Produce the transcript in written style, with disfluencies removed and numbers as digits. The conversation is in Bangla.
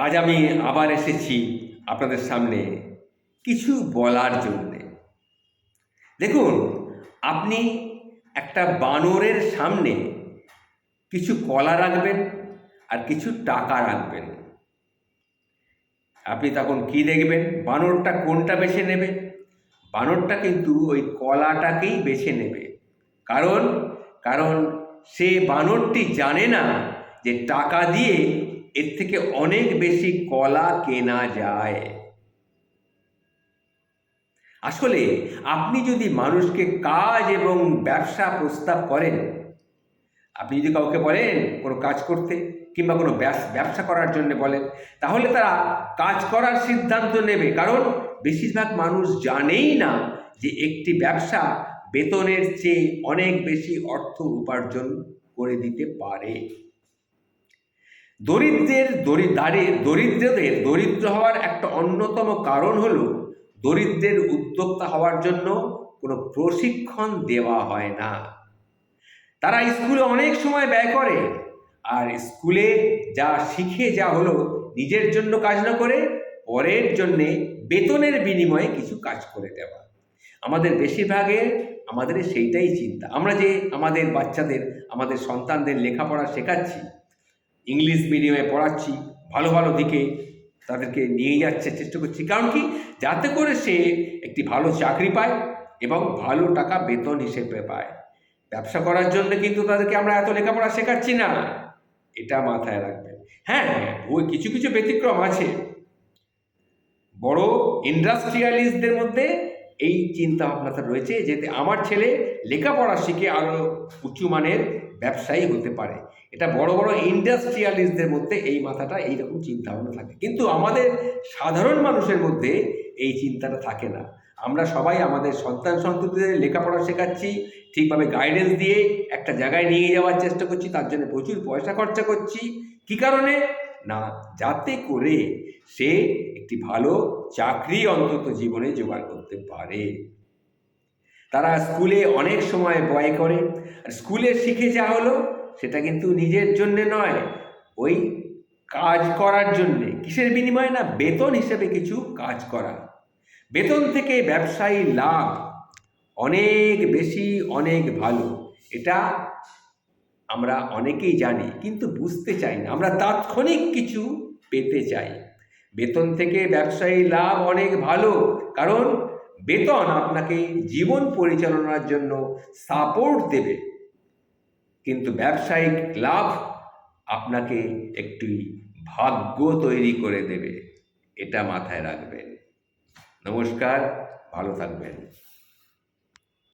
আজ আমি আবার এসেছি আপনাদের সামনে কিছু বলার জন্যে। দেখুন, আপনি একটা বানরের সামনে কিছু কলা রাখবেন আর কিছু টাকা রাখবেন। আপনি তখন কি দেখবেন? বানরটা কোনটা বেছে নেবে? বানরটা কিন্তু ওই কলাটাকেই বেছে নেবে। কারণ কারণ সে বানরটি জানে না যে টাকা দিয়ে এর থেকে অনেক বেশি কলা কেনা যায়। আসলে আপনি যদি মানুষকে কাজ এবং ব্যবসা প্রস্তাব করেন, আপনি যদি কাউকে বলেন কোনো কাজ করতে কিংবা কোনো ব্যবসা করার জন্য বলেন, তাহলে তারা কাজ করার সিদ্ধান্ত নেবে। কারণ বেশিরভাগ মানুষ জানেই না যে একটি ব্যবসা বেতনের চেয়ে অনেক বেশি অর্থ উপার্জন করে দিতে পারে। দরিদ্রদের দরিদ্র হওয়ার একটা অন্যতম কারণ হলো দরিদ্রের উদ্যোক্তা হওয়ার জন্য কোনো প্রশিক্ষণ দেওয়া হয় না। তারা স্কুলে অনেক সময় ব্যয় করে, আর স্কুলে যা শিখে যা হলো নিজের জন্য কাজ না করে পরের জন্যে বেতনের বিনিময়ে কিছু কাজ করে দেওয়া। আমাদের বেশিরভাগে আমাদের সেইটাই চিন্তা। আমরা যে আমাদের বাচ্চাদের, আমাদের সন্তানদের লেখাপড়া শেখাচ্ছি, ইংলিশ মিডিয়ামে পড়াচ্ছি, ভালো ভালো দিকে তাদেরকে নিয়ে যাচ্ছে চেষ্টা করছি। কারণ কি? যাতে করে সে একটি ভালো চাকরি পায় এবং ভালো টাকা বেতন হিসেবে পায়। ব্যবসা করার জন্য কিন্তু তাদেরকে আমরা এত লেখাপড়া শেখাচ্ছি না, এটা মাথায় রাখবেন। হ্যাঁ, ওই কিছু কিছু ব্যতিক্রম আছে। বড় ইন্ডাস্ট্রিয়ালিস্টদের মধ্যে এই চিন্তা ভাবনাটা রয়েছে যে আমার ছেলে লেখাপড়া শিখে আরও উঁচু মানের ব্যবসায়ী হতে পারে। এটা বড় বড় ইন্ডাস্ট্রিয়ালিস্টদের মধ্যে এই মাথাটা এইরকম চিন্তাভাবনা থাকে, কিন্তু আমাদের সাধারণ মানুষের মধ্যে এই চিন্তাটা থাকে না। আমরা সবাই আমাদের সন্তান সন্ততিদের লেখাপড়া শেখাচ্ছি, ঠিকভাবে গাইডেন্স দিয়ে একটা জায়গায় নিয়ে যাওয়ার চেষ্টা করছি, তার জন্য প্রচুর পয়সা খরচা করছি। কী কারণে? না, যাতে করে সে একটি ভালো চাকরি অন্তত জীবনে জোগাড় করতে পারে। তারা স্কুলে অনেক সময় ব্যয় করে, আর স্কুলে শিখে যা হলো সেটা কিন্তু নিজের জন্যে নয়, ওই কাজ করার জন্যে। কিসের বিনিময়ে? না, বেতন হিসেবে কিছু কাজ করা। বেতন থেকে ব্যবসায়ী লাভ অনেক বেশি, অনেক ভালো। এটা আমরা অনেকেই জানি, কিন্তু বুঝতে চাই না। আমরা তাৎক্ষণিক কিছু পেতে চাই। বেতন থেকে ব্যবসায়ী লাভ অনেক ভালো, কারণ বেতন আপনাকে জীবন পরিচালনার জন্য সাপোর্ট দেবে, কিন্তু ব্যবসায়িক লাভ আপনাকে একটি ভাগ্য তৈরি করে দেবে। এটা মাথায় রাখবেন। নমস্কার, ভালো থাকবেন।